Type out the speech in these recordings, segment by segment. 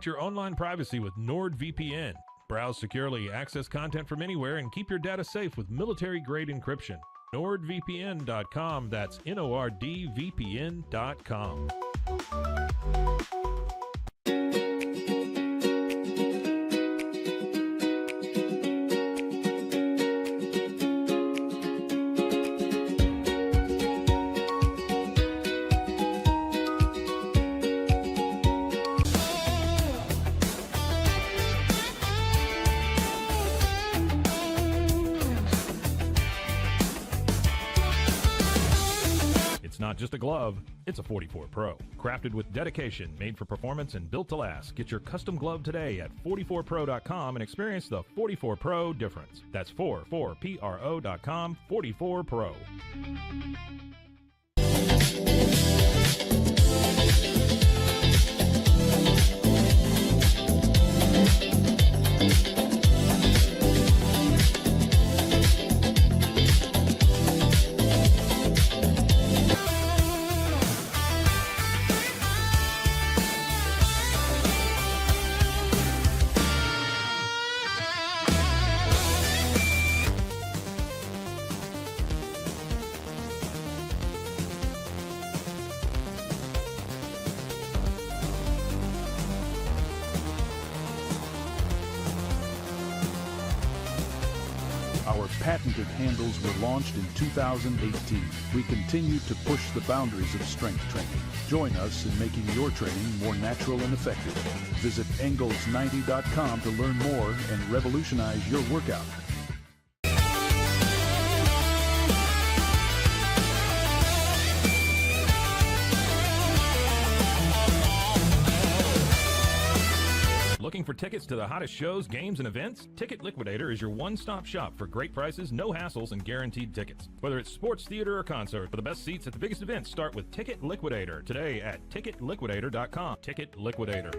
Protect your online privacy with NordVPN. Browse securely, access content from anywhere, and keep your data safe with military-grade encryption. NordVPN.com. That's NORDVPN.com. It's not just a glove, it's a 44 Pro. Crafted with dedication, made for performance, and built to last. Get your custom glove today at 44pro.com and experience the 44 Pro difference. That's 44pro.com, 44 Pro. Our patented handles were launched in 2018. We continue to push the boundaries of strength training. Join us in making your training more natural and effective. Visit Engels90.com to learn more and revolutionize your workout. Looking for tickets to the hottest shows, games, and events? Ticket Liquidator is your one-stop shop for great prices, no hassles, and guaranteed tickets. Whether it's sports, theater, or concert, for the best seats at the biggest events, start with Ticket Liquidator today at ticketliquidator.com. Ticket Liquidator.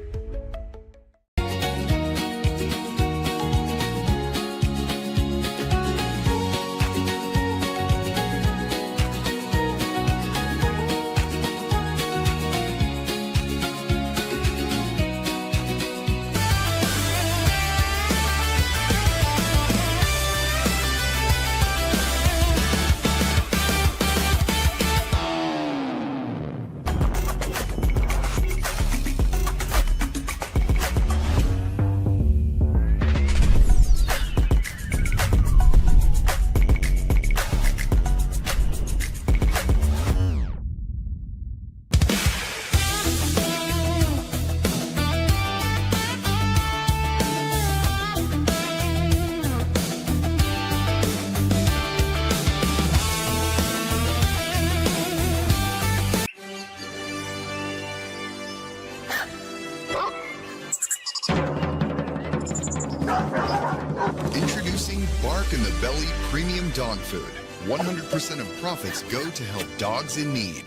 Introducing Bark in the Belly Premium Dog Food. 100% of profits go to help dogs in need.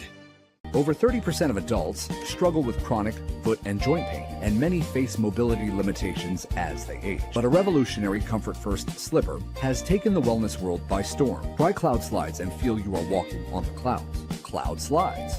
Over 30% of adults struggle with chronic foot and joint pain, and many face mobility limitations as they age. But a revolutionary Comfort First slipper has taken the wellness world by storm. Try Cloud Slides and feel you are walking on the clouds. Cloud Slides.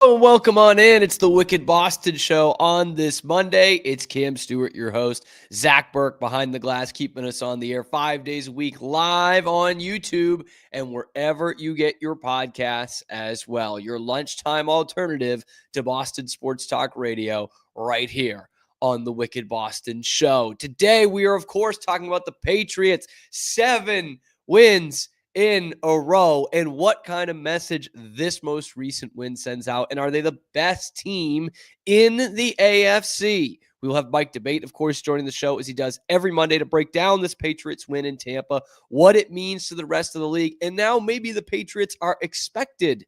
Welcome on in. It's the Wicked Boston Show on this Monday. It's Cam Stuart, your host. Zach Burke behind the glass, keeping us on the air 5 days a week, live on YouTube and wherever you get your podcasts as well. Your lunchtime alternative to Boston Sports Talk Radio right here on the Wicked Boston Show. Today, we are, of course, talking about the Patriots. 7 wins in a row, and what kind of message this most recent win sends out, and are they the best team in the AFC? We will have Mike Debate, of course, joining the show as he does every Monday to break down this Patriots win in Tampa, what it means to the rest of the league, and now maybe the Patriots are expected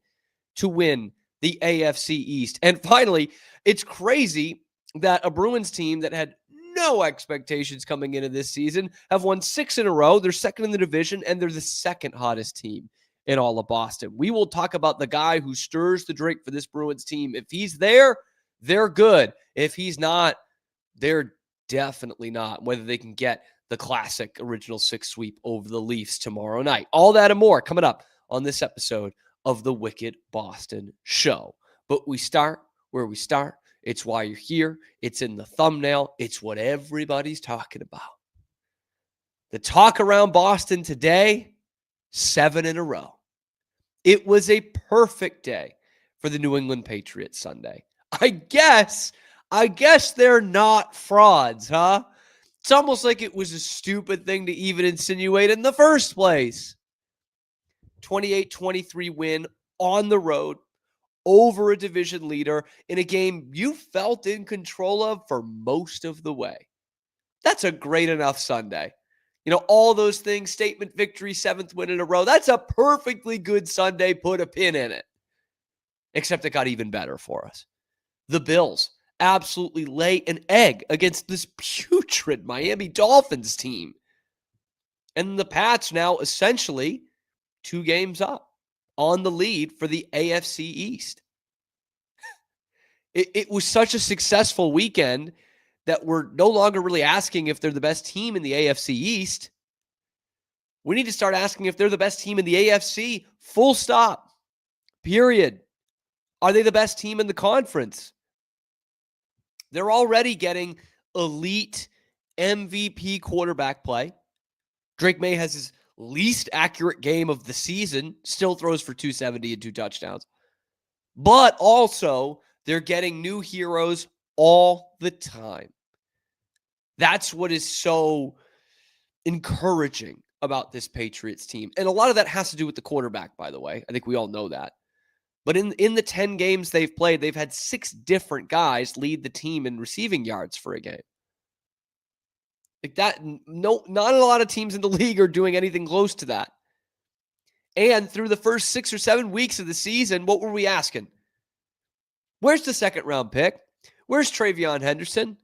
to win the AFC East. And finally, it's crazy that a Bruins team that had no expectations coming into this season, have won 6 in a row. They're second in the division, and they're the second hottest team in all of Boston. We will talk about the guy who stirs the drink for this Bruins team. If he's there, they're good. If he's not, they're definitely not. Whether they can get the classic original 6 sweep over the Leafs tomorrow night. All that and more coming up on this episode of the Wicked Boston Show. But we start where we start. It's why you're here. It's in the thumbnail. It's what everybody's talking about. The talk around Boston today, 7 in a row. It was a perfect day for the New England Patriots Sunday. I guess they're not frauds, huh? It's almost like it was a stupid thing to even insinuate in the first place. 28-23 win on the road over a division leader in a game you felt in control of for most of the way. That's a great enough Sunday. You know, all those things, statement victory, 7th win in a row. That's a perfectly good Sunday. Put a pin in it. Except it got even better for us. The Bills absolutely lay an egg against this putrid Miami Dolphins team. And the Pats now essentially 2 games up on the lead for the AFC East. It was such a successful weekend that we're no longer really asking if they're the best team in the AFC East. We need to start asking if they're the best team in the AFC, full stop, period. Are they the best team in the conference? They're already getting elite MVP quarterback play. Drake Maye has his least accurate game of the season, still throws for 270 and 2 touchdowns. But also, they're getting new heroes all the time. That's what is so encouraging about this Patriots team. And a lot of that has to do with the quarterback, by the way. I think we all know that. But in the 10 games they've played, they've had 6 different guys lead the team in receiving yards for a game. Like that, no, not a lot of teams in the league are doing anything close to that. And through the first 6 or 7 weeks of the season, what were we asking? Where's the 2nd round pick? Where's TreVeyon Henderson?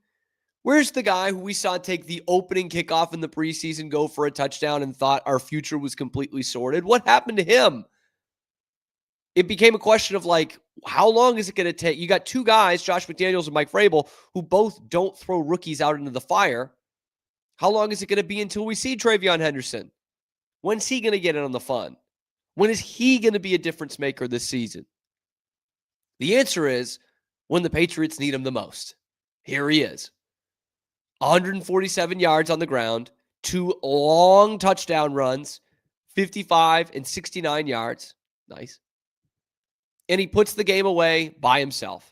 Where's the guy who we saw take the opening kickoff in the preseason, go for a touchdown, and thought our future was completely sorted? What happened to him? It became a question of like, how long is it going to take? You got 2 guys, Josh McDaniels and Mike Vrabel, who both don't throw rookies out into the fire. How long is it going to be until we see TreVeyon Henderson? When's he going to get in on the fun? When is he going to be a difference maker this season? The answer is when the Patriots need him the most. Here he is. 147 yards on the ground, 2 long touchdown runs, 55 and 69 yards. Nice. And he puts the game away by himself.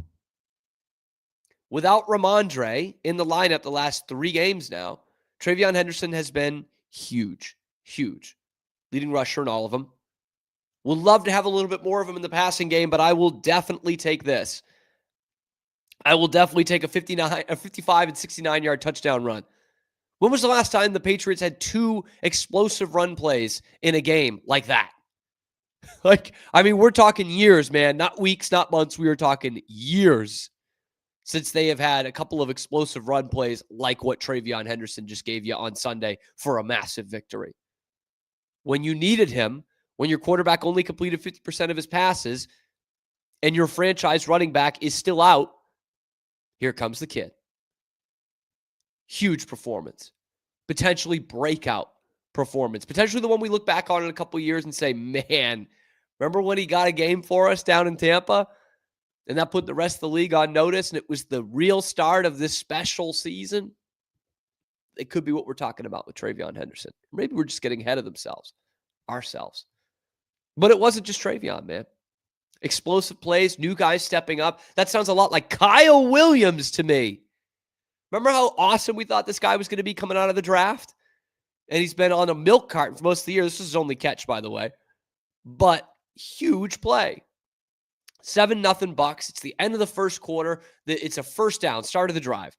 Without Ramondre in the lineup the last 3 games now, TreVeyon Henderson has been huge, huge. Leading rusher in all of them. Would love to have a little bit more of him in the passing game, but I will definitely take this. I will definitely take a 55 and 69-yard touchdown run. When was the last time the Patriots had 2 explosive run plays in a game like that? We're talking years, man. Not weeks, not months. We were talking years since they have had a couple of explosive run plays like what TreVeyon Henderson just gave you on Sunday for a massive victory. When you needed him, when your quarterback only completed 50% of his passes and your franchise running back is still out, here comes the kid. Huge performance. Potentially breakout performance. Potentially the one we look back on in a couple of years and say, man, remember when he got a game for us down in Tampa? And that put the rest of the league on notice, and it was the real start of this special season? It could be what we're talking about with TreVeyon Henderson. Maybe we're just getting ahead of ourselves. But it wasn't just TreVeyon, man. Explosive plays, new guys stepping up. That sounds a lot like Kyle Williams to me. Remember how awesome we thought this guy was going to be coming out of the draft? And he's been on a milk carton for most of the year. This is his only catch, by the way. But huge play. 7-0 Bucs. It's the end of the first quarter. It's a first down, start of the drive.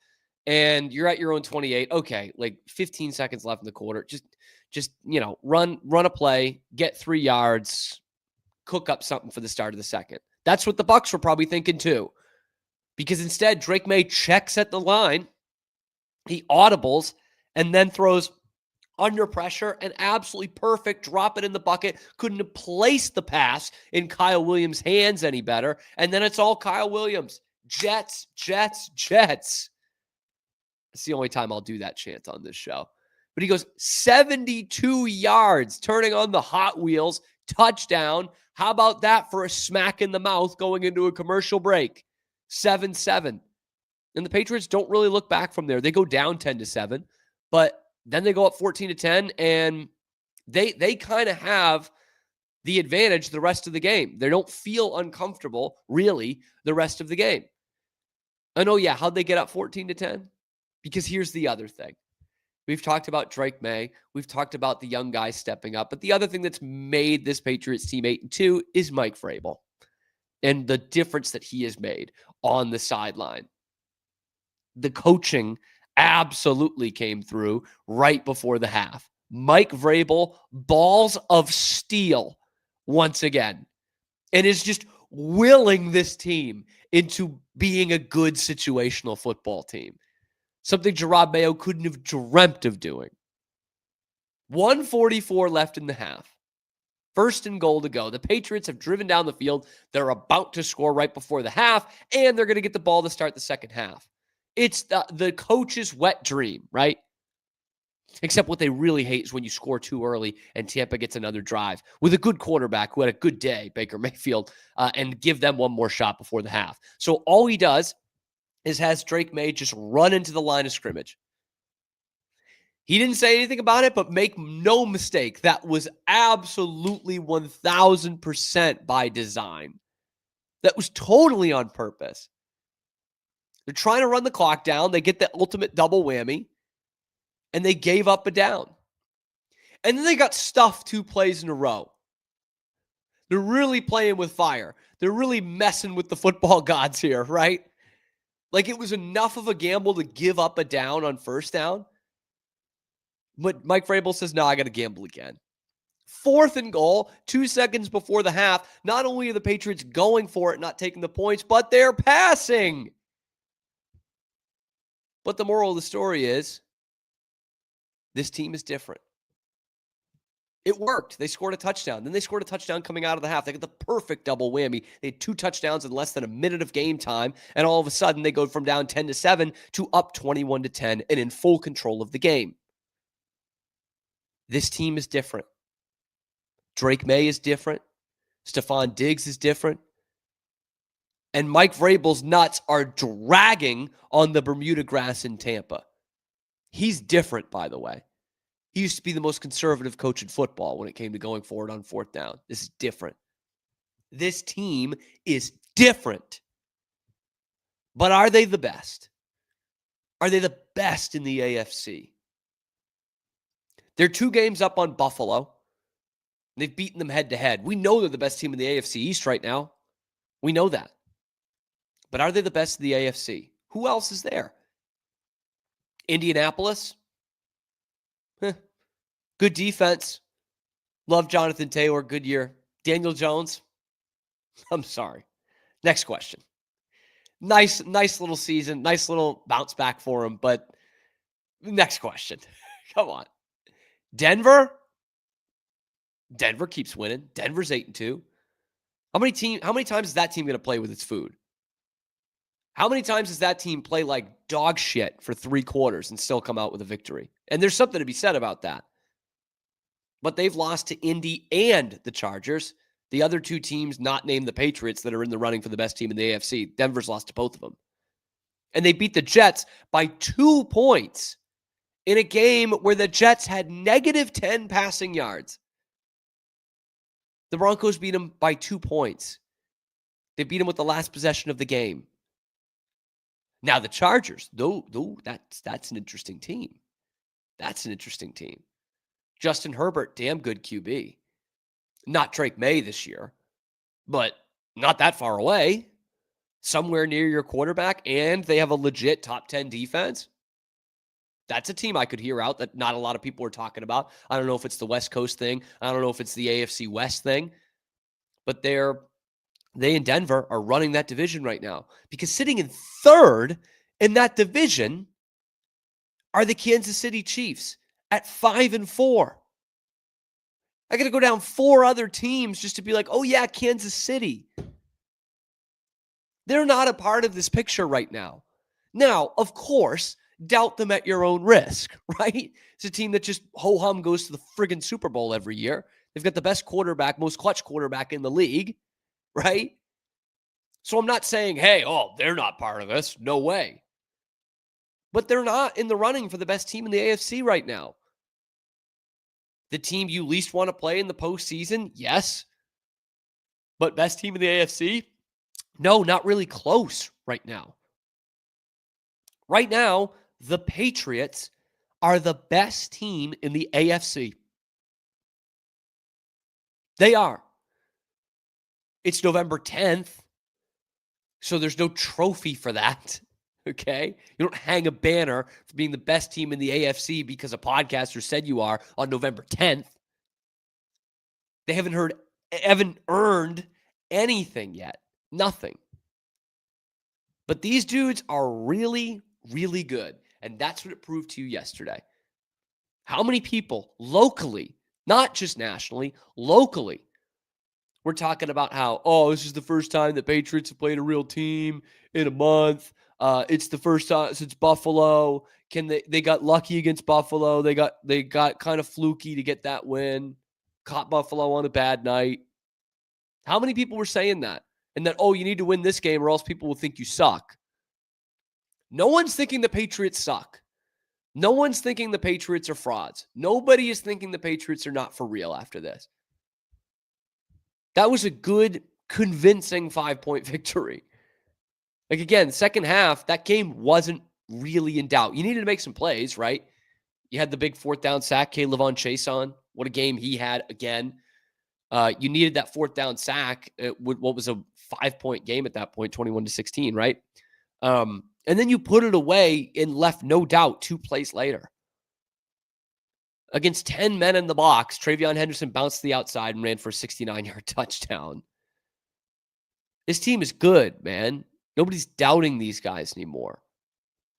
And you're at your own 28. Okay, like 15 seconds left in the quarter. Just run a play, get 3 yards, cook up something for the start of the second. That's what the Bucs were probably thinking too. Because instead, Drake Maye checks at the line, He audibles and then throws under pressure and absolutely perfect. Drop it in the bucket. Couldn't have placed the pass in Kyle Williams' hands any better. And then it's all Kyle Williams. Jets, Jets, Jets. It's the only time I'll do that chant on this show. But he goes 72 yards, turning on the Hot Wheels, touchdown. How about that for a smack in the mouth going into a commercial break? 7-7. And the Patriots don't really look back from there. They go down 10-7, but then they go up 14-10, and they kind of have the advantage the rest of the game. They don't feel uncomfortable, really, the rest of the game. And oh yeah, how'd they get up 14-10? Because here's the other thing. We've talked about Drake Maye. We've talked about the young guys stepping up. But the other thing that's made this Patriots team 8-2 is Mike Vrabel and the difference that he has made on the sideline. The coaching absolutely came through right before the half. Mike Vrabel, balls of steel once again, and is just willing this team into being a good situational football team. Something Jerod Mayo couldn't have dreamt of doing. 1:44 left in the half. First and goal to go. The Patriots have driven down the field. They're about to score right before the half, and they're going to get the ball to start the second half. It's the coach's wet dream, right? Except what they really hate is when you score too early and Tampa gets another drive with a good quarterback who had a good day, Baker Mayfield, and give them one more shot before the half. So all he does is has Drake Maye just run into the line of scrimmage. He didn't say anything about it, but make no mistake, that was absolutely 1,000% by design. That was totally on purpose. They're trying to run the clock down. They get the ultimate double whammy, and they gave up a down. And then they got stuffed 2 plays in a row. They're really playing with fire. They're really messing with the football gods here, right? Like it was enough of a gamble to give up a down on first down. But Mike Vrabel says, no, I got to gamble again. 4th and goal, 2 seconds before the half. Not only are the Patriots going for it, not taking the points, but they're passing. But the moral of the story is this team is different. It worked. They scored a touchdown. Then they scored a touchdown coming out of the half. They got the perfect double whammy. They had 2 touchdowns in less than a minute of game time. And all of a sudden, they go from down 10-7 to up 21-10 and in full control of the game. This team is different. Drake Maye is different. Stephon Diggs is different. And Mike Vrabel's nuts are dragging on the Bermuda grass in Tampa. He's different, by the way. He used to be the most conservative coach in football when it came to going forward on 4th down. This is different. This team is different. But are they the best? Are they the best in the AFC? They're 2 games up on Buffalo. They've beaten them head-to-head. We know they're the best team in the AFC East right now. We know that. But are they the best in the AFC? Who else is there? Indianapolis? Good defense. Love Jonathan Taylor. Good year. Daniel Jones? I'm sorry. Next question. Nice little season. Nice little bounce back for him. But next question. Come on. Denver? Denver keeps winning. Denver's 8-2. How many times is that team going to play with its food? How many times does that team play like dog shit for 3 quarters and still come out with a victory? And there's something to be said about that. But they've lost to Indy and the Chargers. The other 2 teams not named the Patriots that are in the running for the best team in the AFC. Denver's lost to both of them. And they beat the Jets by 2 points in a game where the Jets had -10 passing yards. The Broncos beat them by 2 points. They beat them with the last possession of the game. Now the Chargers, though that's an interesting team. That's an interesting team. Justin Herbert, damn good QB. Not Drake Maye this year, but not that far away. Somewhere near your quarterback, and they have a legit top 10 defense. That's a team I could hear out that not a lot of people are talking about. I don't know if it's the West Coast thing. I don't know if it's the AFC West thing. But they in Denver are running that division right now. Because sitting in 3rd in that division are the Kansas City Chiefs at 5-4. I got to go down 4 other teams just to be like, oh yeah, Kansas City. They're not a part of this picture right now. Now, of course, doubt them at your own risk, right? It's a team that just ho-hum goes to the friggin' Super Bowl every year. They've got the best quarterback, most clutch quarterback in the league, right? So I'm not saying, hey, they're not part of this. No way. But they're not in the running for the best team in the AFC right now. The team you least want to play in the postseason? Yes. But best team in the AFC? No, not really close right now. Right now, the Patriots are the best team in the AFC. They are. It's November 10th, so there's no trophy for that, okay? You don't hang a banner for being the best team in the AFC because a podcaster said you are on November 10th. They haven't earned anything yet. Nothing. But these dudes are really, really good, and that's what it proved to you yesterday. How many people locally, not just nationally, locally, we're talking about how, this is the first time the Patriots have played a real team in a month. It's the first time since Buffalo. They got lucky against Buffalo. They got kind of fluky to get that win. Caught Buffalo on a bad night. How many people were saying that? And that, you need to win this game or else people will think you suck. No one's thinking the Patriots suck. No one's thinking the Patriots are frauds. Nobody is thinking the Patriots are not for real after this. That was a good, convincing 5-point victory. Like, again, second half, that game wasn't really in doubt. You needed to make some plays, right? You had the big 4th down sack, Levon Chase on. What a game he had again. You needed that 4th down sack. What was a 5-point game at that point, 21-16, right? And then you put it away and left no doubt 2 plays later. Against 10 men in the box, TreVeyon Henderson bounced to the outside and ran for a 69-yard touchdown. This team is good, man. Nobody's doubting these guys anymore.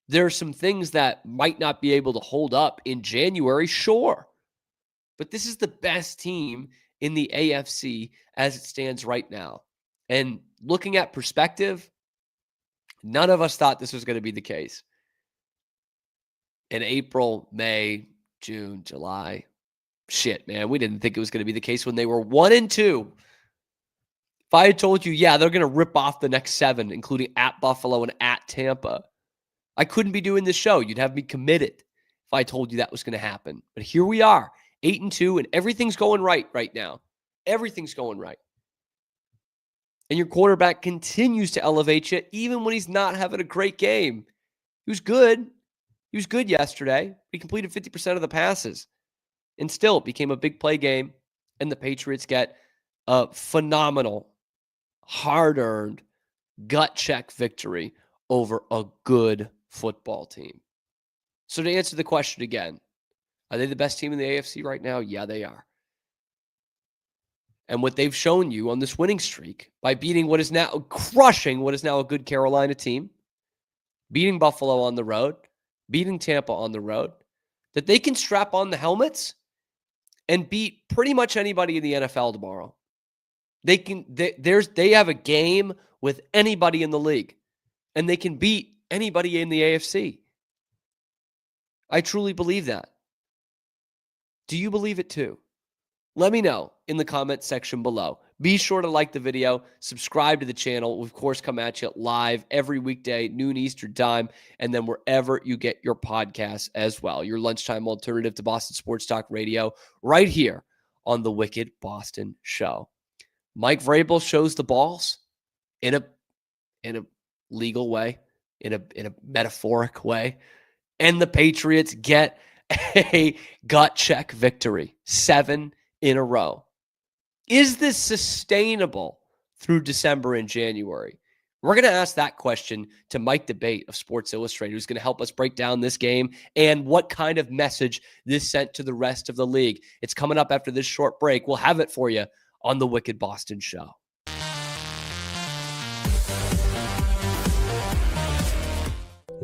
There are some things that might not be able to hold up in January, sure. But this is the best team in the AFC as it stands right now. And looking at perspective, none of us thought this was going to be the case. In April, May, June, July. Shit, man. We didn't think it was going to be the case when they were 1-2. If I had told you, they're going to rip off the next 7, including at Buffalo and at Tampa, I couldn't be doing this show. You'd have me committed if I told you that was going to happen. But here we are, 8-2, and everything's going right now. Everything's going right. And your quarterback continues to elevate you even when he's not having a great game. He was good. He was good yesterday. He completed 50% of the passes. And still, it became a big play game. And the Patriots get a phenomenal, hard-earned, gut check victory over a good football team. So to answer the question again, are they the best team in the AFC right now? Yeah, they are. And what they've shown you on this winning streak by beating crushing what is now a good Carolina team, beating Buffalo on the road, beating Tampa on the road, that they can strap on the helmets and beat pretty much anybody in the NFL tomorrow. They have a game with anybody in the league, and they can beat anybody in the AFC. I truly believe that. Do you believe it too? Let me know in the comment section below. Be sure to like the video, subscribe to the channel. We'll, of course, come at you live every weekday, noon Eastern time, and then wherever you get your podcasts as well. Your lunchtime alternative to Boston Sports Talk Radio right here on the Wicked Boston Show. Mike Vrabel shows the balls in a legal way, in a metaphoric way, and the Patriots get a gut check victory, 7 in a row. Is this sustainable through December and January? We're going to ask that question to Mike Debate of Sports Illustrated, who's going to help us break down this game and what kind of message this sent to the rest of the league. It's coming up after this short break. We'll have it for you on the Wicked Boston Show.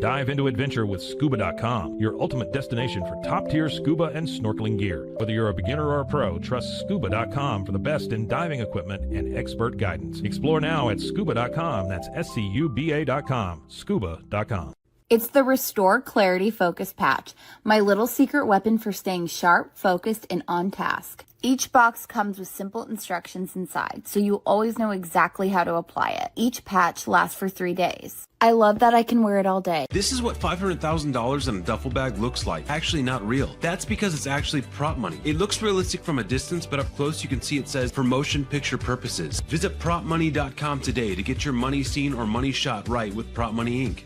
Dive into adventure with scuba.com, your ultimate destination for top-tier scuba and snorkeling gear. Whether you're a beginner or a pro, trust scuba.com for the best in diving equipment and expert guidance. Explore now at scuba.com. That's SCUBA.com. Scuba.com. It's the Restore Clarity Focus Patch, my little secret weapon for staying sharp, focused, and on task. Each box comes with simple instructions inside, so you always know exactly how to apply it. Each patch lasts for 3 days. I love that I can wear it all day. This is what $500,000 in a duffel bag looks like. Actually not real. That's because it's actually prop money. It looks realistic from a distance, but up close you can see it says for motion picture purposes. Visit propmoney.com today to get your money seen or money shot right with Prop Money Inc.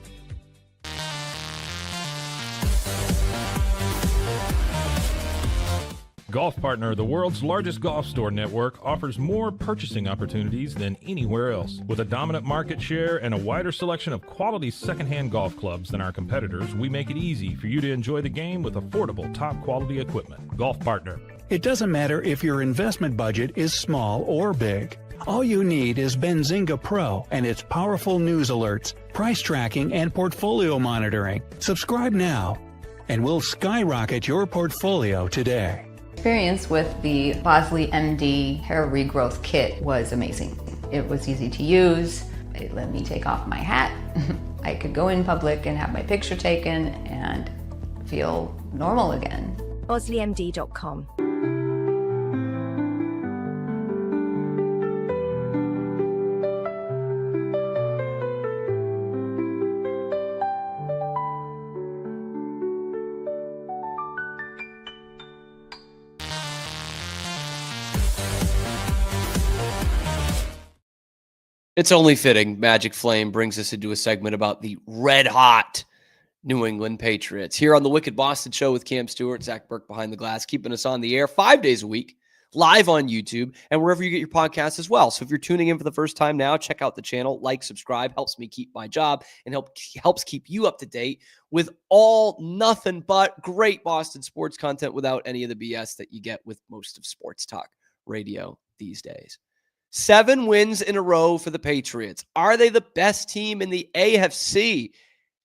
Golf Partner, the world's largest golf store network, offers more purchasing opportunities than anywhere else. With a dominant market share and a wider selection of quality secondhand golf clubs than our competitors, we make it easy for you to enjoy the game with affordable, top-quality equipment. Golf Partner. It doesn't matter if your investment budget is small or big. All you need is Benzinga Pro and its powerful news alerts, price tracking, and portfolio monitoring. Subscribe now, and we'll skyrocket your portfolio today. Experience with the Bosley MD hair regrowth kit was amazing. It was easy to use. It let me take off my hat. I could go in public and have my picture taken and feel normal again. BosleyMD.com. It's only fitting Magic Flame brings us into a segment about the red-hot New England Patriots. Here on the Wicked Boston Show with Cam Stewart, Zach Burke behind the glass, keeping us on the air 5 days a week, live on YouTube, and wherever you get your podcasts as well. So if you're tuning in for the first time now, check out the channel, like, subscribe, helps me keep my job, and helps keep you up to date with all nothing but great Boston sports content without any of the BS that you get with most of sports talk radio these days. 7 wins in a row for the Patriots. Are they the best team in the AFC?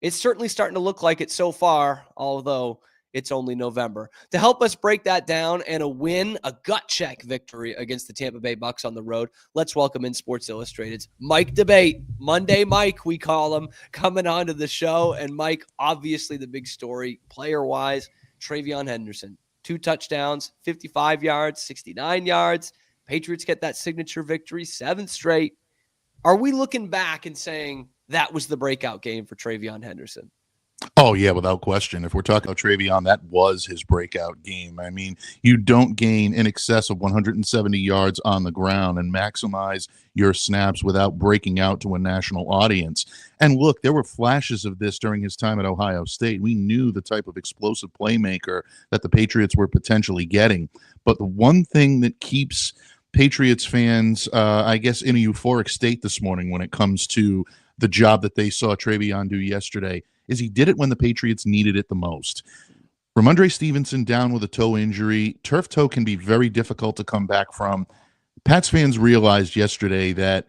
It's certainly starting to look like it so far, although it's only November. To help us break that down and a gut check victory against the Tampa Bay Bucks on the road, let's welcome in Sports Illustrated's Mike Debate. Monday Mike, we call him, coming on to the show. And Mike, obviously the big story, player-wise, TreVeyon Henderson. 2 touchdowns, 55 yards, 69 yards. Patriots get that signature victory, 7th straight. Are we looking back and saying that was the breakout game for TreVeyon Henderson? Oh, yeah, without question. If we're talking about TreVeyon, that was his breakout game. I mean, you don't gain in excess of 170 yards on the ground and maximize your snaps without breaking out to a national audience. And look, there were flashes of this during his time at Ohio State. We knew the type of explosive playmaker that the Patriots were potentially getting. But the one thing that keeps Patriots fans, I guess, in a euphoric state this morning when it comes to the job that they saw TreVeyon do yesterday is he did it when the Patriots needed it the most. Ramondre Stevenson down with a toe injury. Turf toe can be very difficult to come back from. Pats fans realized yesterday that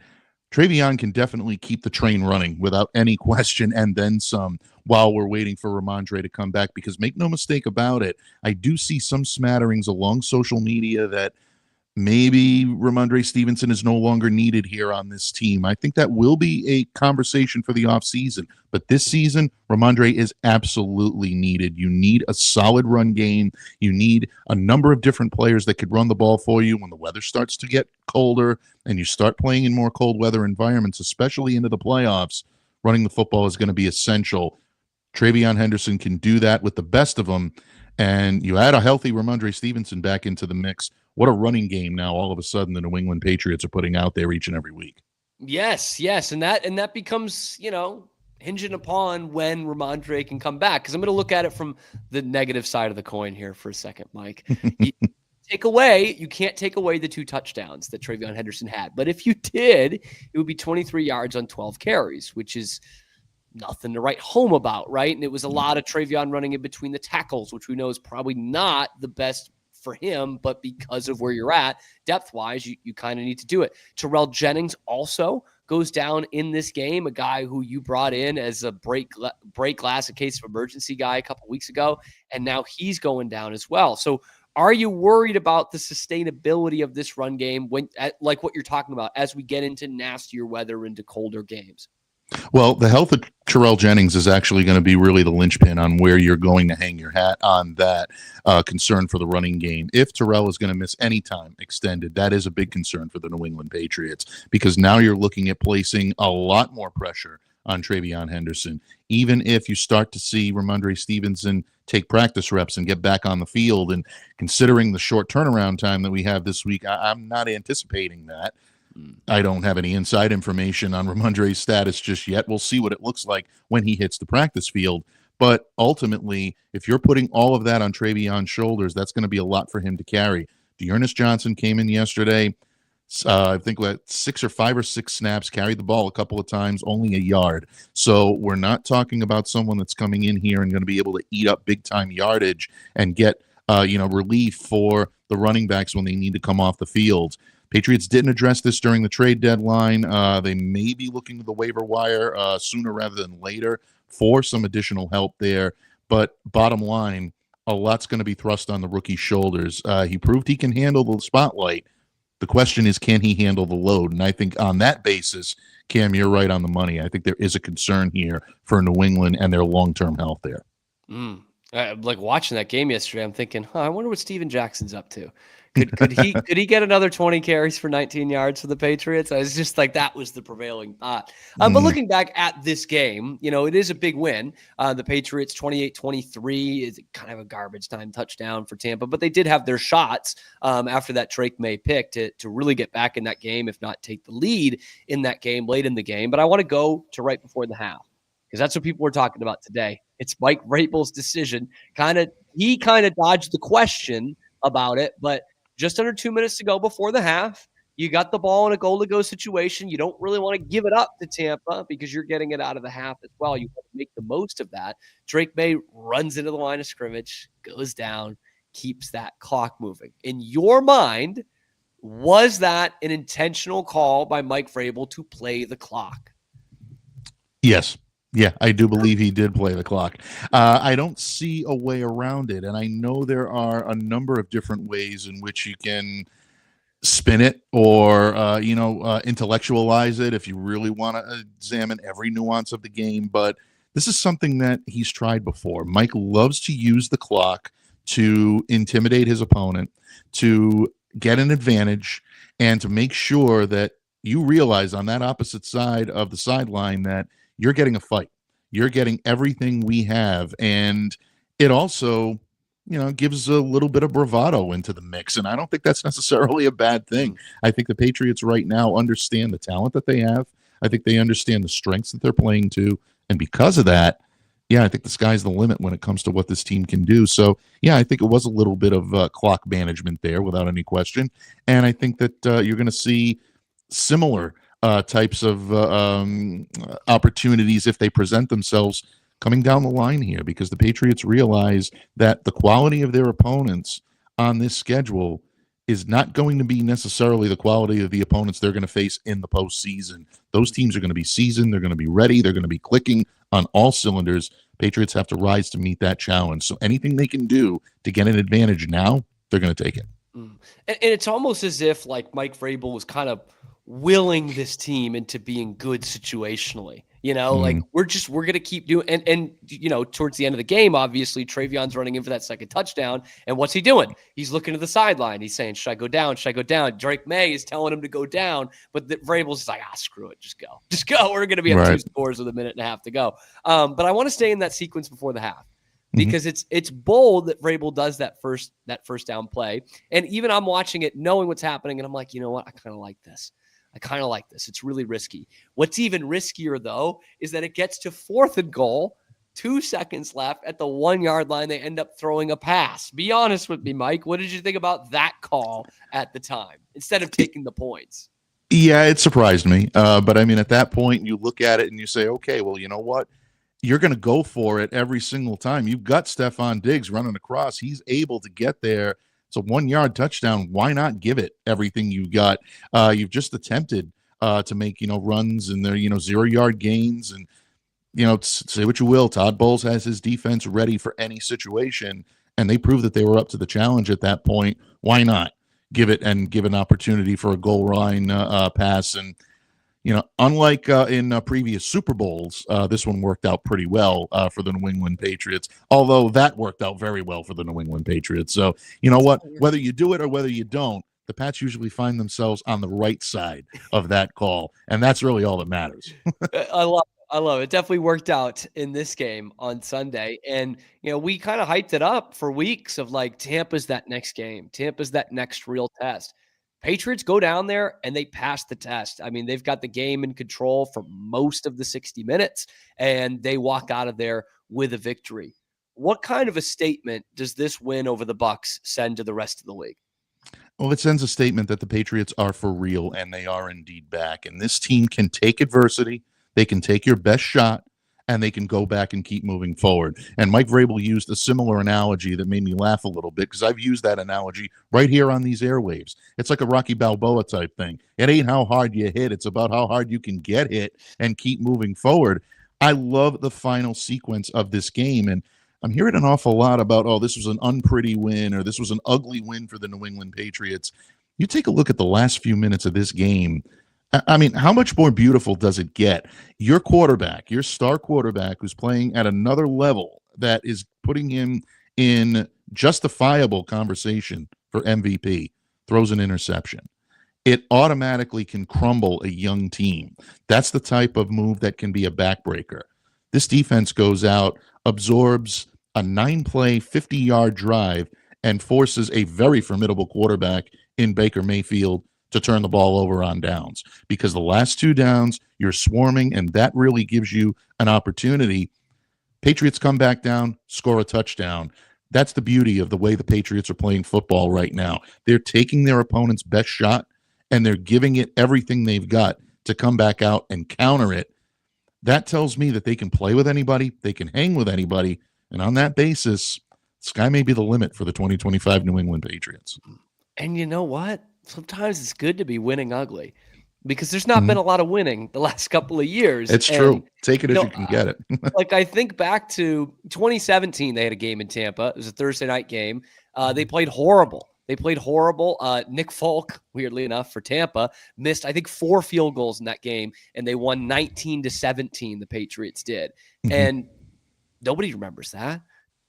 TreVeyon can definitely keep the train running without any question and then some while we're waiting for Ramondre to come back, because make no mistake about it, I do see some smatterings along social media that maybe Ramondre Stevenson is no longer needed here on this team. I think that will be a conversation for the offseason. But this season, Ramondre is absolutely needed. You need a solid run game. You need a number of different players that could run the ball for you when the weather starts to get colder and you start playing in more cold weather environments, especially into the playoffs. Running the football is going to be essential. TreVeyon Henderson can do that with the best of them. And you add a healthy Ramondre Stevenson back into the mix. What a running game now all of a sudden the New England Patriots are putting out there each and every week. Yes. And that becomes, hinging upon when Ramondre can come back. Because I'm going to look at it from the negative side of the coin here for a second, Mike. You can't take away the 2 touchdowns that TreVeyon Henderson had. But if you did, it would be 23 yards on 12 carries, which is nothing to write home about, right? And it was a lot of TreVeyon running in between the tackles, which we know is probably not the best for him, but because of where you're at depth-wise, you kind of need to do it. Terrell Jennings also goes down in this game, a guy who you brought in as a break glass, a case of emergency guy a couple weeks ago, and now he's going down as well. So are you worried about the sustainability of this run game like what you're talking about as we get into nastier weather, into colder games? Well, the health of Terrell Jennings is actually going to be really the linchpin on where you're going to hang your hat on that concern for the running game. If Terrell is going to miss any time extended, that is a big concern for the New England Patriots, because now you're looking at placing a lot more pressure on TreVeyon Henderson. Even if you start to see Ramondre Stevenson take practice reps and get back on the field, and considering the short turnaround time that we have this week, I'm not anticipating that. I don't have any inside information on Ramondre's status just yet. We'll see what it looks like when he hits the practice field. But ultimately, if you're putting all of that on TreVeyon's shoulders, that's going to be a lot for him to carry. Dearness Johnson came in yesterday, I think we had 5 or 6 snaps, carried the ball a couple of times, only a yard. So we're not talking about someone that's coming in here and going to be able to eat up big-time yardage and get relief for the running backs when they need to come off the field. Patriots didn't address this during the trade deadline. They may be looking to the waiver wire sooner rather than later for some additional help there. But bottom line, a lot's going to be thrust on the rookie's shoulders. He proved he can handle the spotlight. The question is, can he handle the load? And I think on that basis, Cam, you're right on the money. I think there is a concern here for New England and their long-term health there. Like watching that game yesterday, I'm thinking, I wonder what Steven Jackson's up to. Could he get another 20 carries for 19 yards for the Patriots? I was just like, that was the prevailing thought. But looking back at this game, it is a big win. The Patriots 28-23 is kind of a garbage time touchdown for Tampa, but they did have their shots after that Drake Maye pick to really get back in that game, if not take the lead in that game late in the game. But I want to go to right before the half, because that's what people were talking about today. It's Mike Vrabel's decision. He kind of dodged the question about it, but just under 2 minutes to go before the half, you got the ball in a goal-to-go situation. You don't really want to give it up to Tampa because you're getting it out of the half as well. You want to make the most of that. Drake Maye runs into the line of scrimmage, goes down, keeps that clock moving. In your mind, was that an intentional call by Mike Vrabel to play the clock? Yes. Yeah, I do believe he did play the clock. I don't see a way around it, and I know there are a number of different ways in which you can spin it or, intellectualize it if you really want to examine every nuance of the game, but this is something that he's tried before. Mike loves to use the clock to intimidate his opponent, to get an advantage, and to make sure that you realize on that opposite side of the sideline that you're getting a fight. You're getting everything we have. And it also, gives a little bit of bravado into the mix. And I don't think that's necessarily a bad thing. I think the Patriots right now understand the talent that they have. I think they understand the strengths that they're playing to. And because of that, I think the sky's the limit when it comes to what this team can do. So, I think it was a little bit of clock management there without any question. And I think that you're going to see similar types of opportunities if they present themselves coming down the line here, because the Patriots realize that the quality of their opponents on this schedule is not going to be necessarily the quality of the opponents they're going to face in the postseason. Those teams are going to be seasoned. They're going to be ready. They're going to be clicking on all cylinders. Patriots have to rise to meet that challenge. So anything they can do to get an advantage now, they're going to take it. And it's almost as if like Mike Vrabel was kind of willing this team into being good situationally, like we're going to keep doing, and towards the end of the game, obviously TreVeyon's running in for that second touchdown. And what's he doing? He's looking to the sideline. He's saying, should I go down? Should I go down? Drake Maye is telling him to go down, but Vrabel's like, screw it. Just go. We're going to be up 2 scores with a minute and a half to go. But I want to stay in that sequence before the half, because it's bold that Vrabel does that first down play. And even I'm watching it, knowing what's happening, and I'm like, you know what? I kind of like this. It's really risky. What's even riskier, though, is that it gets to 4th and goal, 2 seconds left at the 1 yard line. They end up throwing a pass. Be honest with me, Mike. What did you think about that call at the time instead of taking the points? Yeah, it surprised me. But I mean, at that point, you look at it and you say, okay, well, you know what? You're going to go for it every single time. You've got Stephon Diggs running across. He's able to get there. It's a 1 yard touchdown. Why not give it everything you've got? You've just attempted to make, runs and their, 0-yard gains. And, say what you will, Todd Bowles has his defense ready for any situation, and they proved that they were up to the challenge at that point. Why not give an opportunity for a goal line pass? And, unlike in previous Super Bowls, this one worked out pretty well for the New England Patriots, although that worked out very well for the New England Patriots. So, you know what? Whether you do it or whether you don't, the Pats usually find themselves on the right side of that call, and that's really all that matters. I love it. It definitely worked out in this game on Sunday. And, we kind of hyped it up for weeks of like, Tampa's that next game. Tampa's that next real test. Patriots go down there and they pass the test. I mean, they've got the game in control for most of the 60 minutes, and they walk out of there with a victory. What kind of a statement does this win over the Bucs send to the rest of the league? Well, it sends a statement that the Patriots are for real, and they are indeed back. And this team can take adversity. They can take your best shot, and they can go back and keep moving forward. And Mike Vrabel used a similar analogy that made me laugh a little bit, because I've used that analogy right here on these airwaves. It's like a Rocky Balboa type thing. It ain't how hard you hit. It's about how hard you can get hit and keep moving forward. I love the final sequence of this game, and I'm hearing an awful lot about, this was an unpretty win, or this was an ugly win for the New England Patriots. You take a look at the last few minutes of this game. I mean, how much more beautiful does it get? Your quarterback, your star quarterback, who's playing at another level that is putting him in justifiable conversation for MVP, throws an interception. It automatically can crumble a young team. That's the type of move that can be a backbreaker. This defense goes out, absorbs a 9-play, 50-yard drive, and forces a very formidable quarterback in Baker Mayfield to turn the ball over on downs. Because the last 2 downs, you're swarming, and that really gives you an opportunity. Patriots come back down, score a touchdown. That's the beauty of the way the Patriots are playing football right now. They're taking their opponent's best shot, and they're giving it everything they've got to come back out and counter it. That tells me that they can play with anybody, they can hang with anybody, and on that basis, sky may be the limit for the 2025 New England Patriots. And you know what? Sometimes it's good to be winning ugly, because there's not been a lot of winning the last couple of years. It's true. Take it if you can get it. Like, I think back to 2017, they had a game in Tampa. It was a Thursday night game. They played horrible. Nick Folk, weirdly enough, for Tampa, missed, I think, 4 field goals in that game, and they won 19-17, the Patriots did. And nobody remembers that.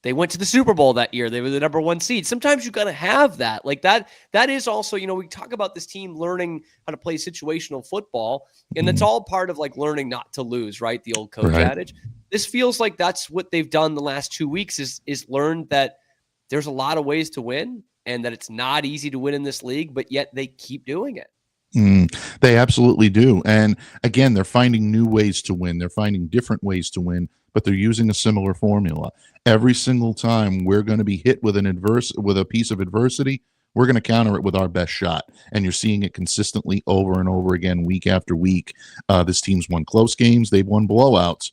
They went to the Super Bowl that year. They were the number 1 seed. Sometimes you got to have that. Like that is also, we talk about this team learning how to play situational football, and that's all part of like learning not to lose, right? The old coach adage. This feels like that's what they've done the last 2 weeks is learned that there's a lot of ways to win, and that it's not easy to win in this league, but yet they keep doing it. They absolutely do. And again, they're finding new ways to win. They're finding different ways to win, but they're using a similar formula. Every single time we're going to be hit with a piece of adversity, we're going to counter it with our best shot. And you're seeing it consistently over and over again, week after week. This team's won close games. They've won blowouts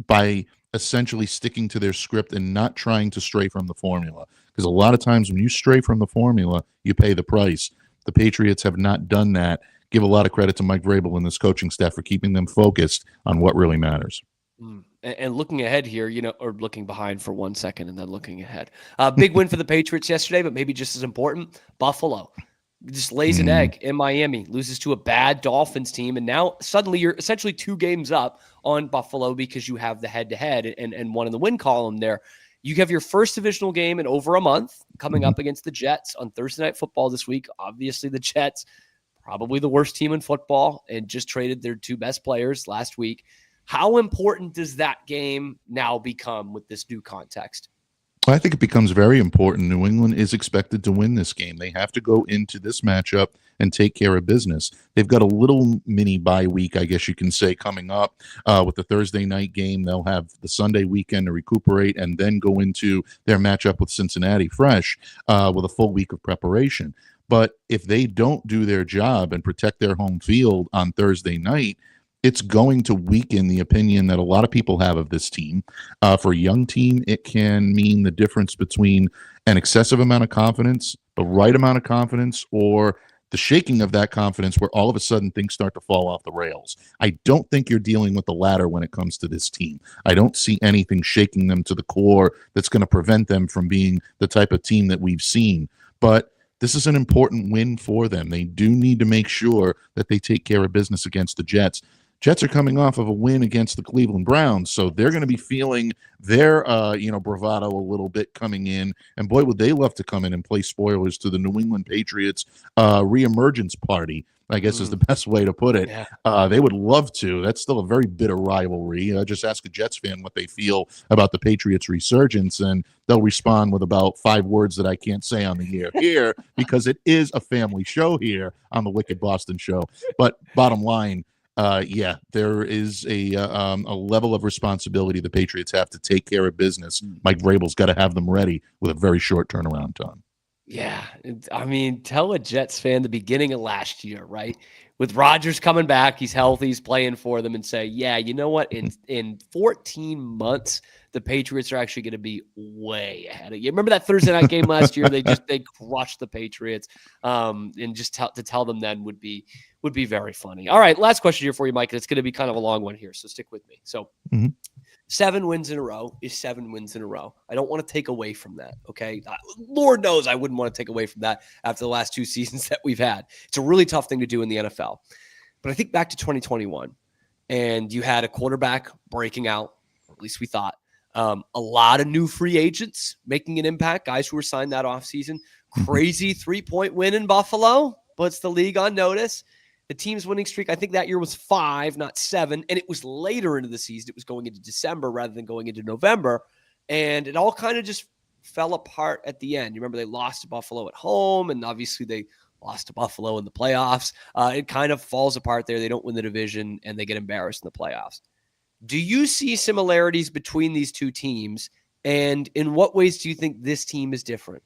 by essentially sticking to their script and not trying to stray from the formula. Because a lot of times when you stray from the formula, you pay the price. The Patriots have not done that. Give a lot of credit to Mike Vrabel and this coaching staff for keeping them focused on what really matters. And looking ahead here, or looking behind for 1 second and then looking ahead. Big win for the Patriots yesterday, but maybe just as important, Buffalo just lays an egg in Miami, loses to a bad Dolphins team, and now suddenly you're essentially 2 games up on Buffalo because you have the head-to-head and one in the win column there. You have your first divisional game in over a month coming up against the Jets on Thursday Night Football this week. Obviously, the Jets, probably the worst team in football, and just traded their 2 best players last week. How important does that game now become with this new context? I think it becomes very important. New England is expected to win this game. They have to go into this matchup and take care of business. They've got a little mini bye week, I guess you can say, coming up with the Thursday night game. They'll have the Sunday weekend to recuperate and then go into their matchup with Cincinnati fresh with a full week of preparation. But if they don't do their job and protect their home field on Thursday night, it's going to weaken the opinion that a lot of people have of this team. For a young team, it can mean the difference between an excessive amount of confidence, the right amount of confidence, or the shaking of that confidence where all of a sudden things start to fall off the rails. I don't think you're dealing with the latter when it comes to this team. I don't see anything shaking them to the core that's going to prevent them from being the type of team that we've seen. But this is an important win for them. They do need to make sure that they take care of business against the Jets. Jets are coming off of a win against the Cleveland Browns, so they're going to be feeling their bravado a little bit coming in. And boy, would they love to come in and play spoilers to the New England Patriots re-emergence party, I guess is the best way to put it. Yeah. They would love to. That's still a very bitter rivalry. Just ask a Jets fan what they feel about the Patriots resurgence, and they'll respond with about 5 words that I can't say on the air here because it is a family show here on the Wicked Boston Show. But bottom line, there is a level of responsibility the Patriots have to take care of business. Mike Vrabel's got to have them ready with a very short turnaround time. Yeah, I mean, tell a Jets fan the beginning of last year, right? With Rodgers coming back, he's healthy, he's playing for them, and say, yeah, you know what? In 14 months, the Patriots are actually going to be way ahead of you. Remember that Thursday night game last year? They crushed the Patriots, and just to tell them then would be very funny. All right, last question here for you, Mike. It's going to be kind of a long one here, so stick with me. So 7 wins in a row is 7 wins in a row. I don't want to take away from that, okay? Lord knows I wouldn't want to take away from that after the last 2 seasons that we've had. It's a really tough thing to do in the NFL. But I think back to 2021, and you had a quarterback breaking out, or at least we thought. A lot of new free agents making an impact, guys who were signed that offseason. Crazy 3-point win in Buffalo puts the league on notice. The team's winning streak, I think that year was 5, not 7, and it was later into the season. It was going into December rather than going into November, and it all kind of just fell apart at the end. You remember they lost to Buffalo at home, and obviously they lost to Buffalo in the playoffs. It kind of falls apart there. They don't win the division, and they get embarrassed in the playoffs. Do you see similarities between these two teams, and in what ways do you think this team is different?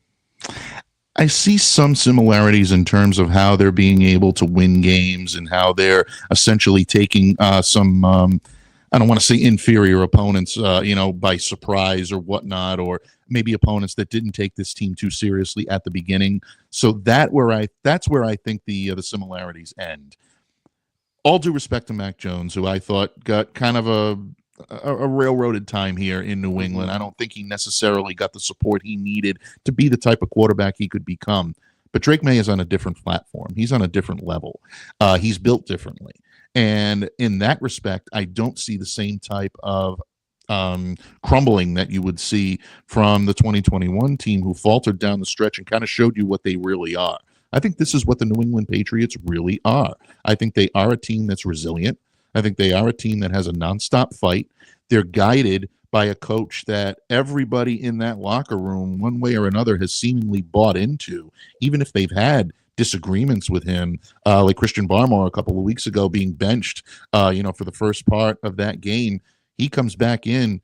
I see some similarities in terms of how they're being able to win games and how they're essentially taking some, I don't want to say inferior opponents, by surprise or whatnot, or maybe opponents that didn't take this team too seriously at the beginning. So that's where I think the similarities end. All due respect to Mac Jones, who I thought got kind of a railroaded time here in New England. I don't think he necessarily got the support he needed to be the type of quarterback he could become. But Drake Maye is on a different platform. He's on a different level. He's built differently. And in that respect, I don't see the same type of crumbling that you would see from the 2021 team who faltered down the stretch and kind of showed you what they really are. I think this is what the New England Patriots really are. I think they are a team that's resilient. I think they are a team that has a nonstop fight. They're guided by a coach that everybody in that locker room, one way or another, has seemingly bought into, even if they've had disagreements with him, like Christian Barmore a couple of weeks ago being benched, for the first part of that game. He comes back in.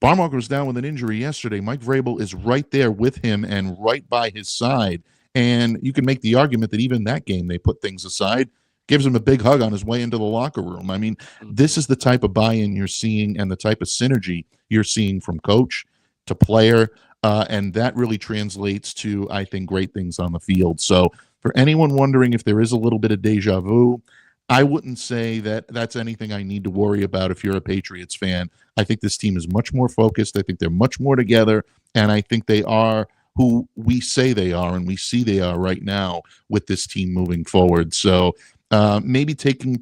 Barmore goes down with an injury yesterday. Mike Vrabel is right there with him and right by his side. And you can make the argument that even that game they put things aside, gives him a big hug on his way into the locker room. I mean, this is the type of buy-in you're seeing and the type of synergy you're seeing from coach to player, and that really translates to, I think, great things on the field. So for anyone wondering if there is a little bit of deja vu, I wouldn't say that that's anything I need to worry about if you're a Patriots fan. I think this team is much more focused. I think they're much more together, and I think they are who we say they are and we see they are right now with this team moving forward. So maybe taking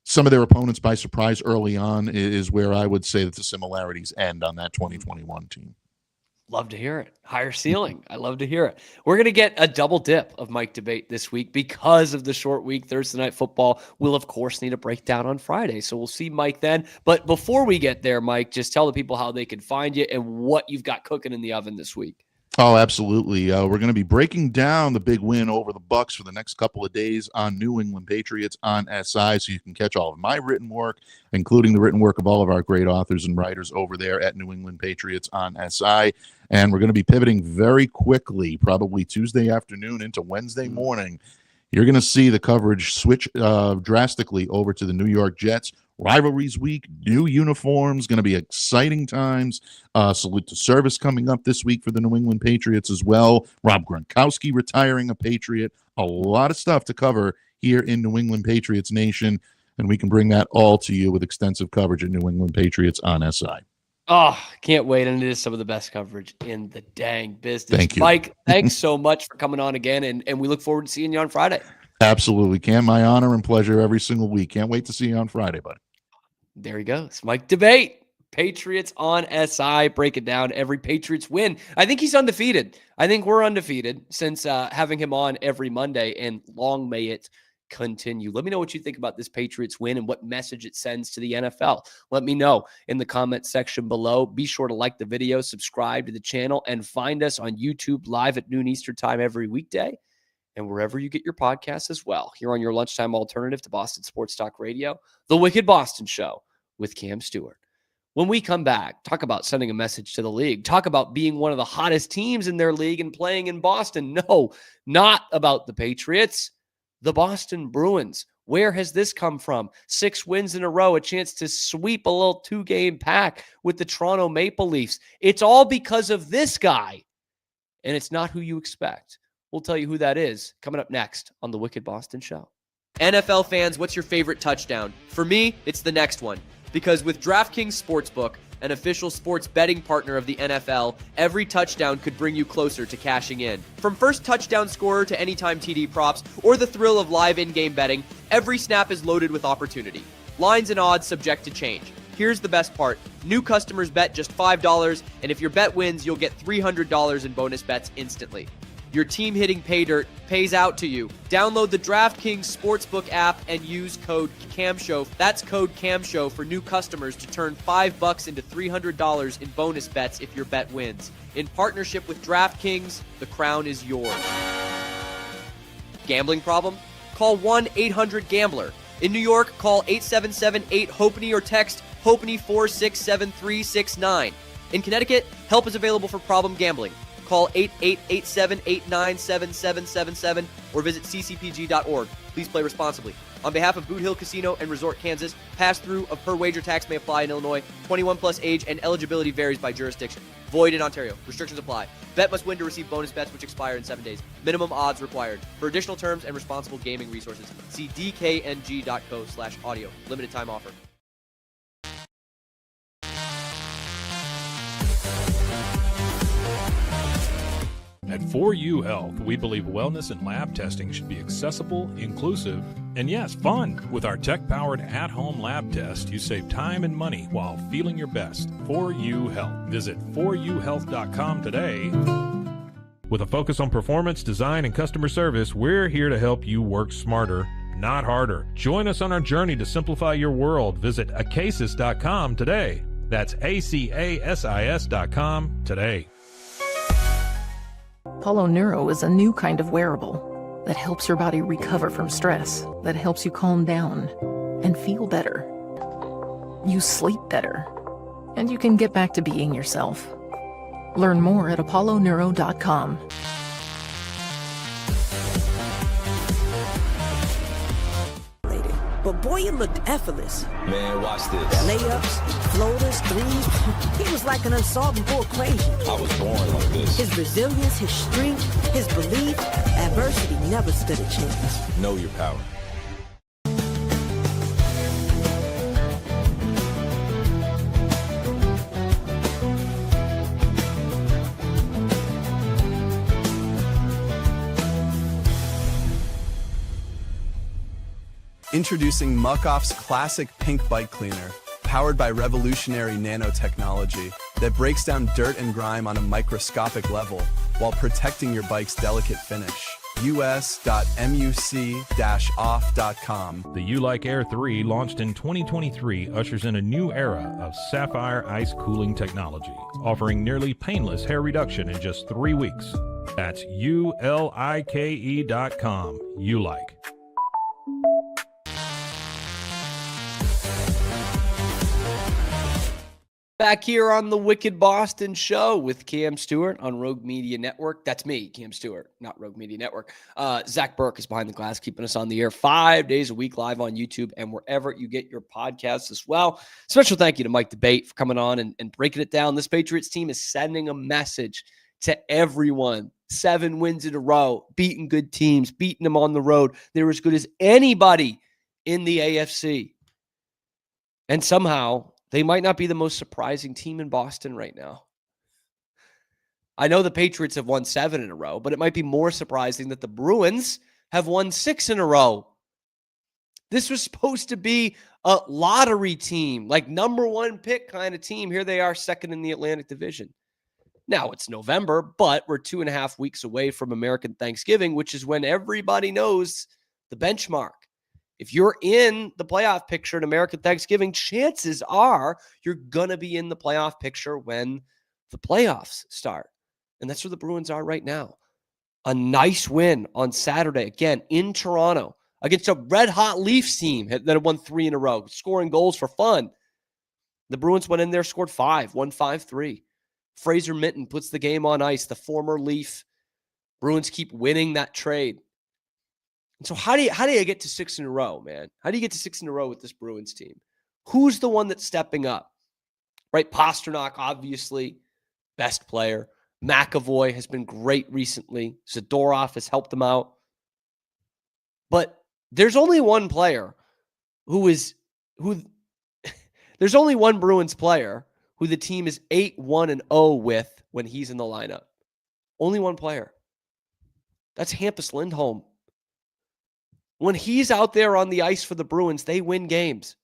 some of their opponents by surprise early on is where I would say that the similarities end on that 2021 team. Love to hear it. Higher ceiling. I love to hear it. We're going to get a double dip of Mike debate this week because of the short week. Thursday Night Football will, of course, need a breakdown on Friday. So we'll see Mike then. But before we get there, Mike, just tell the people how they can find you and what you've got cooking in the oven this week. Oh, absolutely. We're going to be breaking down the big win over the BUCS for the next couple of days on New England Patriots on SI, so you can catch all of my written work, including the written work of all of our great authors and writers over there at New England Patriots on SI. And we're going to be pivoting very quickly, probably Tuesday afternoon into Wednesday morning. You're going to see the coverage switch drastically over to the New York Jets rivalries week, new uniforms, going to be exciting times. Salute to service coming up this week for the New England Patriots as well. Rob Gronkowski retiring a Patriot. A lot of stuff to cover here in New England Patriots Nation, and we can bring that all to you with extensive coverage at New England Patriots on SI. Oh, can't wait. And it is some of the best coverage in the dang business. Thank you. Mike, thanks so much for coming on again, and we look forward to seeing you on Friday. Absolutely, Cam. My honor and pleasure every single week. Can't wait to see you on Friday, buddy. There he goes. Mike Debate. Patriots on SI. Break it down. Every Patriots win. I think he's undefeated. I think we're undefeated since having him on every Monday, and long may it continue. Let me know what you think about this Patriots win and what message it sends to the NFL. Let me know in the comment section below. Be sure to like the video, subscribe to the channel, and find us on YouTube live at noon Eastern time every weekday, and wherever you get your podcasts as well. Here on your lunchtime alternative to Boston Sports Talk Radio, The Wicked Boston Show with Cam Stewart. When we come back, talk about sending a message to the league. Talk about being one of the hottest teams in their league and playing in Boston. No, not about the Patriots. The Boston Bruins. Where has this come from? 6 wins in a row, a chance to sweep a little 2-game pack with the Toronto Maple Leafs. It's all because of this guy, and it's not who you expect. We'll tell you who that is coming up next on The Wicked Boston Show. NFL fans, what's your favorite touchdown? For me, it's the next one. Because with DraftKings Sportsbook, an official sports betting partner of the NFL, every touchdown could bring you closer to cashing in. From first touchdown scorer to anytime TD props, or the thrill of live in-game betting, every snap is loaded with opportunity. Lines and odds subject to change. Here's the best part. New customers bet just $5, and if your bet wins, you'll get $300 in bonus bets instantly. Your team hitting pay dirt pays out to you. Download the DraftKings Sportsbook app and use code CAMSHOW. That's code CAMSHOW for new customers to turn $5 into $300 in bonus bets if your bet wins. In partnership with DraftKings, the crown is yours. Gambling problem? Call 1-800-GAMBLER. In New York, call 877-8-HOPENY or text HOPENY 467369. In Connecticut, help is available for problem gambling. Call 888-879-7777 or visit ccpg.org. Please play responsibly. On behalf of Boot Hill Casino and Resort Kansas, pass-through of per wager tax may apply in Illinois. 21 plus age and eligibility varies by jurisdiction. Void in Ontario. Restrictions apply. Bet must win to receive bonus bets which expire in 7 days. Minimum odds required. For additional terms and responsible gaming resources, see dkng.co/audio. Limited time offer. At 4U Health, we believe wellness and lab testing should be accessible, inclusive, and yes, fun. With our tech-powered at-home lab test, you save time and money while feeling your best. 4U Health. Visit 4uhealth.com today. With a focus on performance, design, and customer service, we're here to help you work smarter, not harder. Join us on our journey to simplify your world. Visit acasis.com today. That's ACASIS.com today. Apollo Neuro is a new kind of wearable that helps your body recover from stress, that helps you calm down and feel better. You sleep better, and you can get back to being yourself. Learn more at apolloneuro.com. But boy, it looked effortless. Man, watch this. Layups, floaters, threes. He was like an unsolvable equation. I was born like this. His resilience, his strength, his belief, adversity never stood a chance. Know your power. Introducing Muck-Off's classic pink bike cleaner, powered by revolutionary nanotechnology that breaks down dirt and grime on a microscopic level while protecting your bike's delicate finish. us.muc-off.com. The U-Like Air 3, launched in 2023, ushers in a new era of sapphire ice cooling technology, offering nearly painless hair reduction in just 3 weeks. That's ULIKE.com. U-Like. Back here on the Wicked Boston Show with Cam Stewart on Rogue Media Network. That's me, Cam Stewart, not Rogue Media Network. Zach Burke is behind the glass, keeping us on the air 5 days a week live on YouTube and wherever you get your podcasts as well. Special thank you to Mike Debate for coming on and breaking it down. This Patriots team is sending a message to everyone. 7 wins in a row, beating good teams, beating them on the road. They're as good as anybody in the AFC. And somehow they might not be the most surprising team in Boston right now. I know the Patriots have won 7 in a row, but it might be more surprising that the Bruins have won 6 in a row. This was supposed to be a lottery team, like number 1 pick kind of team. Here they are, second in the Atlantic Division. Now it's November, but we're 2.5 weeks away from American Thanksgiving, which is when everybody knows the benchmark. If you're in the playoff picture at American Thanksgiving, chances are you're going to be in the playoff picture when the playoffs start. And that's where the Bruins are right now. A nice win on Saturday, again, in Toronto, against a red-hot Leafs team that have won 3 in a row, scoring goals for fun. The Bruins went in there, scored 5, won 5-3. Fraser Minton puts the game on ice, the former Leaf. Bruins keep winning that trade. And so how do you get to 6 in a row, man? How do you get to 6 in a row with this Bruins team? Who's the one that's stepping up? Right? Pasternak, obviously, best player. McAvoy has been great recently. Zadorov has helped them out. But there's only one player there's only one Bruins player who the team is 8-1-0 with when he's in the lineup. Only one player. That's Hampus Lindholm. When he's out there on the ice for the Bruins, they win games.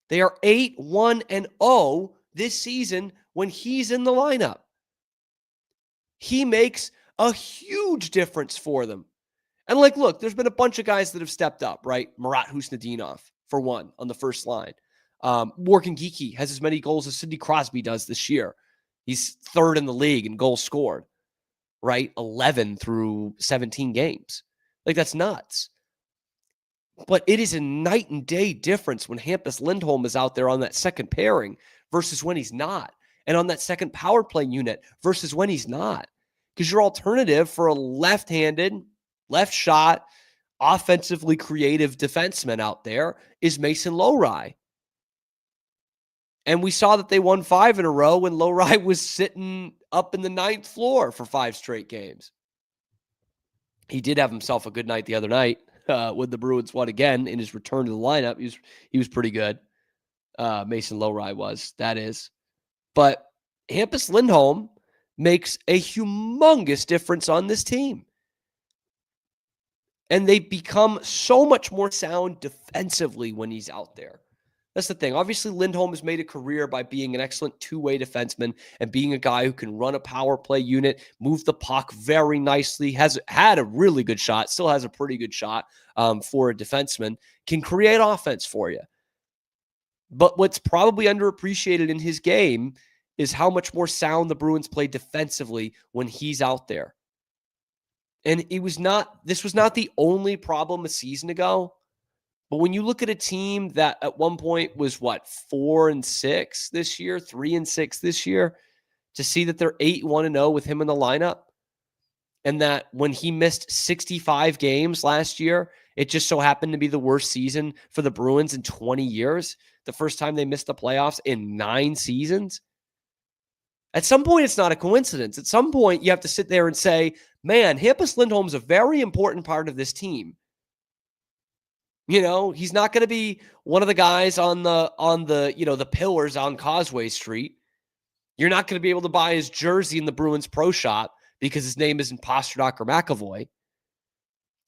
They are 8-1-0 this season when he's in the lineup. He makes a huge difference for them. And look, there's been a bunch of guys that have stepped up, right? Marat Husnudinov, for one, on the first line. Morgan Geekie has as many goals as Sidney Crosby does this year. He's 3rd in the league in goals scored, right? 11 through 17 games. That's nuts. But it is a night and day difference when Hampus Lindholm is out there on that second pairing versus when he's not. And on that second power play unit versus when he's not. Because your alternative for a left-handed, left shot, offensively creative defenseman out there is Mason Lowry. And we saw that they won 5 in a row when Lowry was sitting up in the 9th floor for 5 straight games. He did have himself a good night the other night. When the Bruins won again in his return to the lineup, he was pretty good. Mason Lowry was, that is. But Hampus Lindholm makes a humongous difference on this team. And they become so much more sound defensively when he's out there. That's the thing. Obviously, Lindholm has made a career by being an excellent two-way defenseman and being a guy who can run a power play unit, move the puck very nicely, has had a really good shot, still has a pretty good shot for a defenseman, can create offense for you. But what's probably underappreciated in his game is how much more sound the Bruins play defensively when he's out there. And this was not the only problem a season ago. But when you look at a team that at one point was 4-6 this year, 3-6 this year, to see that they're 8-1-0 with him in the lineup, and that when he missed 65 games last year, it just so happened to be the worst season for the Bruins in 20 years, the first time they missed the playoffs in 9 seasons. At some point, it's not a coincidence. At some point, you have to sit there and say, man, Hampus Lindholm's a very important part of this team. You know, he's not going to be one of the guys on the pillars on Causeway Street. You're not going to be able to buy his jersey in the Bruins Pro Shop because his name isn't Pasternak or McAvoy.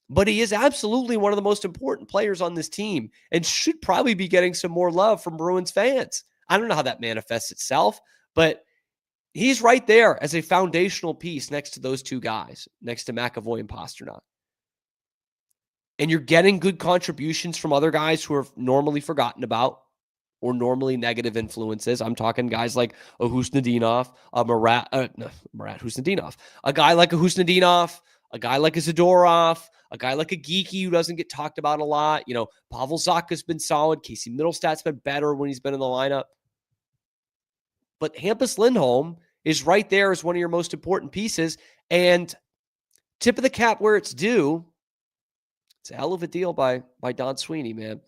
But he is absolutely one of the most important players on this team and should probably be getting some more love from Bruins fans. I don't know how that manifests itself, but he's right there as a foundational piece next to those two guys, next to McAvoy and Pasternak. And you're getting good contributions from other guys who are normally forgotten about or normally negative influences. I'm talking guys like a Husnudinov, Marat Husnudinov, a guy like a Husnudinov, a guy like a Zadorov, a guy like a Geekie who doesn't get talked about a lot. You know, Pavel Zacha's been solid. Casey Middlestad's been better when he's been in the lineup. But Hampus Lindholm is right there as one of your most important pieces. And tip of the cap where it's due, it's a hell of a deal by Don Sweeney, man.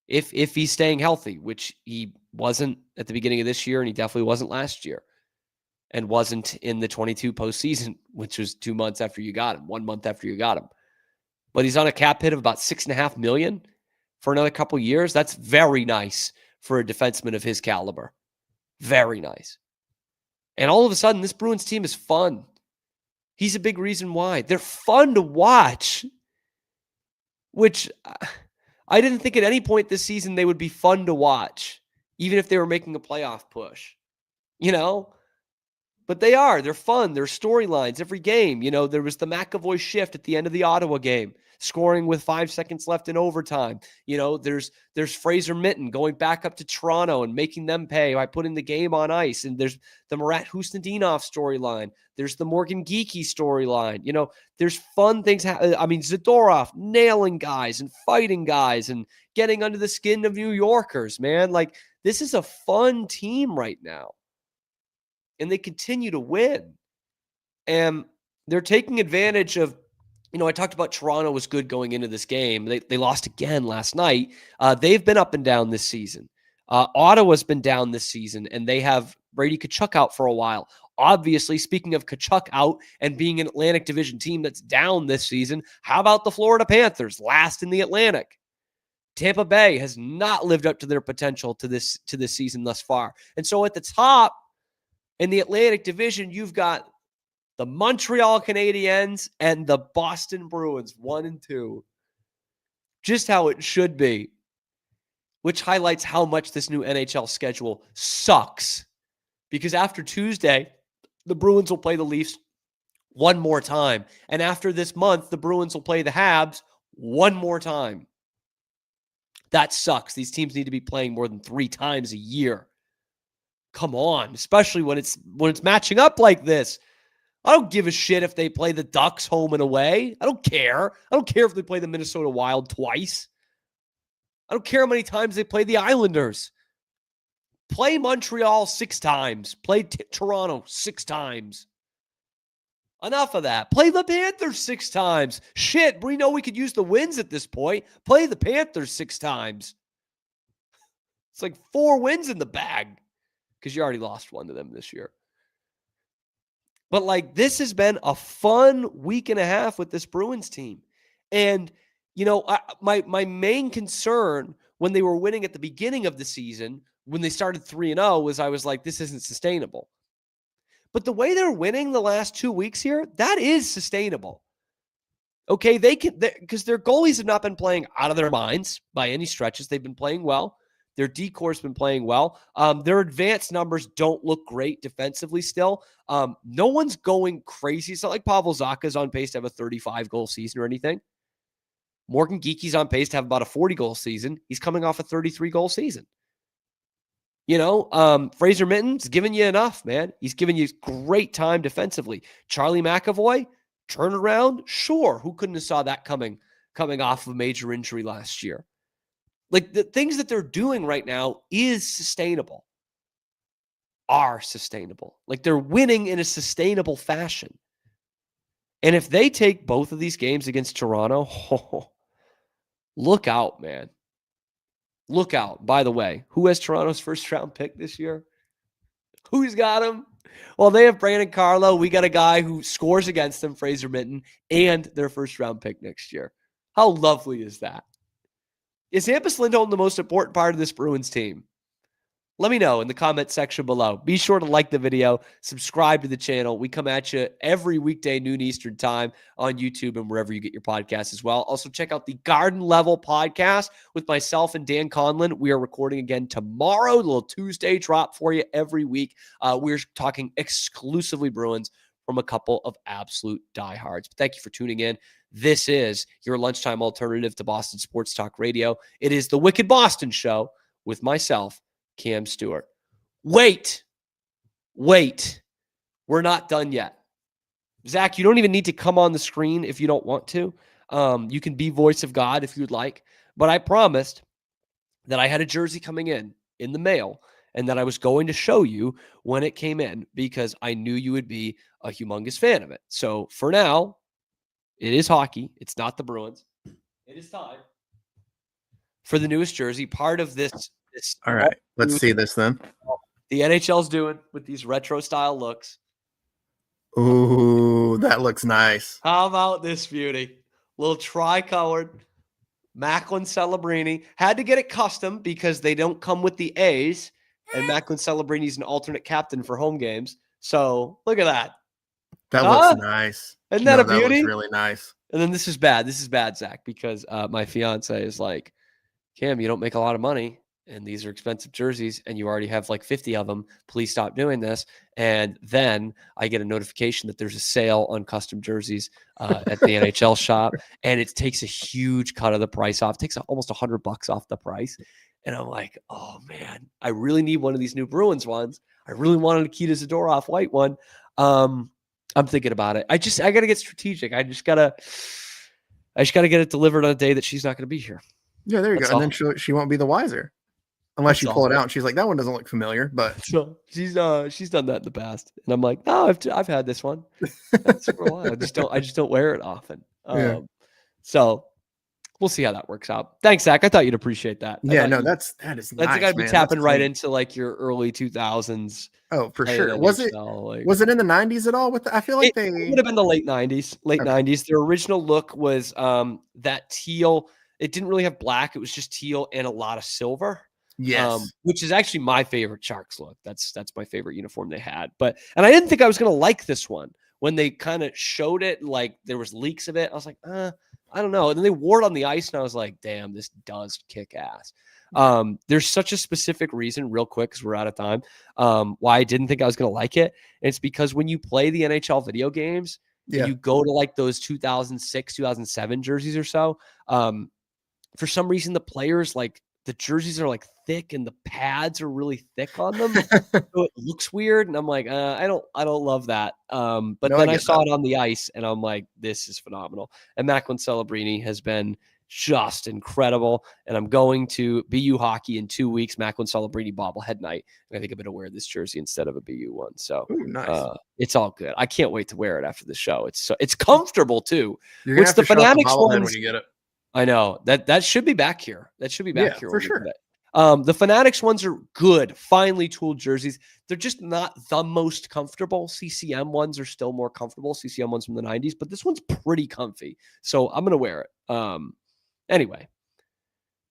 If he's staying healthy, which he wasn't at the beginning of this year, and he definitely wasn't last year, and wasn't in the 22 postseason, which was 2 months after you got him, 1 month after you got him. But he's on a cap hit of about $6.5 million for another couple years. That's very nice for a defenseman of his caliber. Very nice. And all of a sudden, this Bruins team is fun. He's a big reason why. They're fun to watch, which I didn't think at any point this season they would be fun to watch, even if they were making a playoff push, you know? But they are. They're fun. They're storylines every game. You know, there was the McAvoy shift at the end of the Ottawa game, scoring with 5 seconds left in overtime. You know, there's Fraser Minten going back up to Toronto and making them pay by putting the game on ice. And there's the Murat Husnudinov storyline. There's the Morgan Geekie storyline. You know, there's fun things. I mean, Zadorov nailing guys and fighting guys and getting under the skin of New Yorkers, man. Like, this is a fun team right now. And they continue to win. And they're taking advantage of, you know, I talked about Toronto was good going into this game. They lost again last night. They've been up and down this season. Ottawa's been down this season, and they have Brady Tkachuk out for a while. Obviously, speaking of Tkachuk out and being an Atlantic Division team that's down this season, how about the Florida Panthers, last in the Atlantic? Tampa Bay has not lived up to their potential to this season thus far. And so at the top, in the Atlantic Division, you've got the Montreal Canadiens and the Boston Bruins, 1 and 2. Just how it should be, which highlights how much this new NHL schedule sucks. Because after Tuesday, the Bruins will play the Leafs one more time. And after this month, the Bruins will play the Habs one more time. That sucks. These teams need to be playing more than 3 times a year. Come on, especially when it's matching up like this. I don't give a shit if they play the Ducks home and away. I don't care. I don't care if they play the Minnesota Wild twice. I don't care how many times they play the Islanders. Play Montreal 6 times. Play Toronto 6 times. Enough of that. Play the Panthers 6 times. Shit, we know we could use the wins at this point. Play the Panthers 6 times. It's like 4 wins in the bag, because you already lost one to them this year. But like, this has been a fun week and a half with this Bruins team. And, you know, my main concern when they were winning at the beginning of the season, when they started 3-0, was I was like, this isn't sustainable. But the way they're winning the last 2 weeks here, that is sustainable. Okay, they can, because their goalies have not been playing out of their minds by any stretches. They've been playing well. Their decore's been playing well. Their advanced numbers don't look great defensively still. No one's going crazy. It's not like Pavel Zacha's on pace to have a 35-goal season or anything. Morgan Geekie's on pace to have about a 40-goal season. He's coming off a 33-goal season. You know, Fraser Minten's giving you enough, man. He's giving you great time defensively. Charlie McAvoy, turnaround? Sure. Who couldn't have saw that coming off of a major injury last year? Like, the things that they're doing right now is sustainable. Are sustainable. Like, they're winning in a sustainable fashion. And if they take both of these games against Toronto, look out, man. Look out. By the way, who has Toronto's first-round pick this year? Who's got him? Well, they have Brandon Carlo. We got a guy who scores against them, Fraser Minten, and their first-round pick next year. How lovely is that? Is Hampus Lindholm the most important part of this Bruins team? Let me know in the comment section below. Be sure to like the video, subscribe to the channel. We come at you every weekday, noon Eastern time on YouTube and wherever you get your podcasts as well. Also, check out the Garden Level podcast with myself and Dan Conlon. We are recording again tomorrow, a little Tuesday drop for you every week. We're talking exclusively Bruins from a couple of absolute diehards. But thank you for tuning in. This is your lunchtime alternative to Boston Sports Talk Radio. It is the Wicked Boston Show with myself, Cam Stuart. Wait. We're not done yet. Zach, you don't even need to come on the screen if you don't want to. You can be voice of God if you'd like. But I promised that I had a jersey coming in the mail, and that I was going to show you when it came in because I knew you would be a humongous fan of it. So for now, it is hockey. It's not the Bruins. It is time for the newest jersey. Part of this. All right, let's see this then. The NHL's doing with these retro style looks. Ooh, that looks nice. How about this beauty? Little tri-colored Macklin Celebrini. Had to get it custom because they don't come with the A's, and Macklin Celebrini's an alternate captain for home games. So look at that. That looks nice. Isn't that a beauty? That looks really nice. And then this is bad. This is bad, Zach, because my fiance is like, Cam, you don't make a lot of money, and these are expensive jerseys, and you already have like 50 of them. Please stop doing this. And then I get a notification that there's a sale on custom jerseys at the NHL shop, and it takes a huge cut of the price off. It takes almost $100 off the price. And I'm like, oh man, I really need one of these new Bruins ones. I really want a Nikita Zadorov white one. I'm thinking about it. I got to get strategic. I just gotta get it delivered on a day that she's not going to be here. Yeah, there you go. And then she won't be the wiser. Unless you pull it out and she's like, that one doesn't look familiar, but so she's done that in the past. And I'm like, no, I've had this one. That's for a while. I just don't wear it often. So we'll see how that works out. Thanks, Zach. I thought you'd appreciate that. Yeah, that is nice. That's gotta be tapping right into like your early 2000s. Oh, for sure. Was it in the 90s at all? I feel like it would have been the late 90s. Okay. 90s. Their original look was that teal. It didn't really have black. It was just teal and a lot of silver. Yes. Which is actually my favorite Sharks look. That's my favorite uniform they had. And I didn't think I was going to like this one when they kind of showed it, like there was leaks of it. I was like, I don't know. And then they wore it on the ice and I was like, damn, this does kick ass. There's such a specific reason, real quick, because we're out of time, why I didn't think I was going to like it. And it's because when you play the NHL video games, you go to like those 2006, 2007 jerseys or so, for some reason, the players, like the jerseys are like thick and the pads are really thick on them. So it looks weird. And I'm like, I don't love that. But then I saw it on the ice and I'm like, this is phenomenal. And Macklin Celebrini has been just incredible. And I'm going to BU hockey in 2 weeks, Macklin Celebrini bobblehead night. And I think I'm going to wear this jersey instead of a BU one. So nice. It's all good. I can't wait to wear it after the show. It's comfortable too. You're going to have to Fanatics show off the bobblehead ones, when you get it. I know that should be back here. That should be back here for sure. The Fanatics ones are good, finely tooled jerseys. They're just not the most comfortable. CCM ones are still more comfortable. CCM ones from the 90s, but this one's pretty comfy. So I'm gonna wear it. Anyway,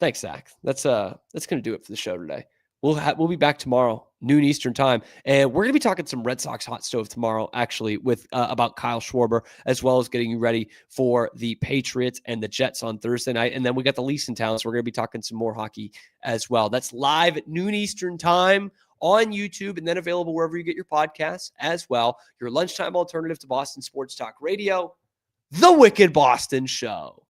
thanks, Zach. That's gonna do it for the show today. We'll be back tomorrow, noon Eastern time, and we're gonna be talking some Red Sox hot stove tomorrow, actually, with about Kyle Schwarber, as well as getting you ready for the Patriots and the Jets on Thursday night. And then we got the Leafs in town, so we're gonna be talking some more hockey as well. That's live at noon Eastern time on YouTube, and then available wherever you get your podcasts as well. Your lunchtime alternative to Boston Sports Talk Radio, The Wicked Boston Show.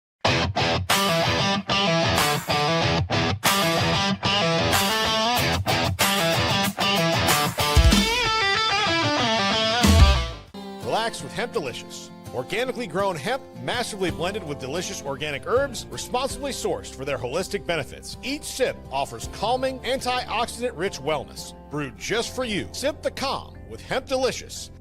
Relax with Hemp Delicious. Organically grown hemp, massively blended with delicious organic herbs, responsibly sourced for their holistic benefits. Each sip offers calming, antioxidant-rich wellness. Brewed just for you. Sip the calm with Hemp Delicious.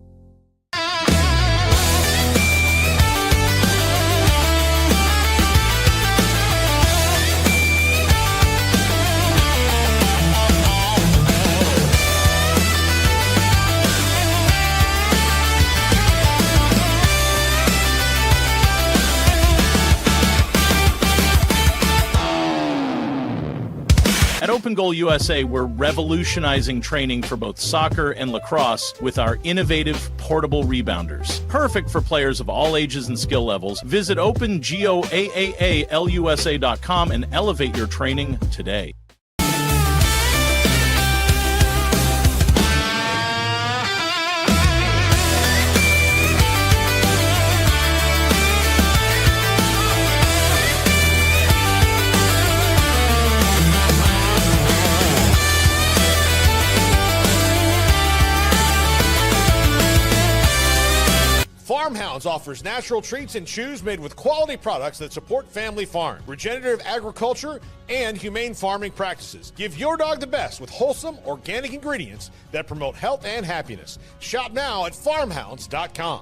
At Open Goal USA, we're revolutionizing training for both soccer and lacrosse with our innovative portable rebounders. Perfect for players of all ages and skill levels. Visit OpenGOAAALUSA.com and elevate your training today. Farmhouse offers natural treats and chews made with quality products that support family farm, regenerative agriculture, and humane farming practices. Give your dog the best with wholesome, organic ingredients that promote health and happiness. Shop now at farmhounds.com.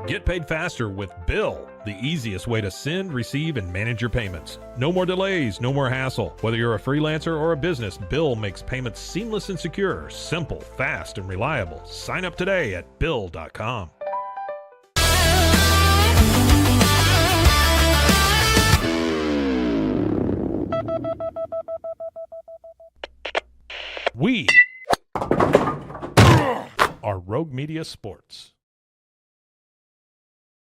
Get paid faster with Bill, the easiest way to send, receive, and manage your payments. No more delays, no more hassle. Whether you're a freelancer or a business, Bill makes payments seamless and secure, simple, fast, and reliable. Sign up today at Bill.com. We are Rogue Media Sports.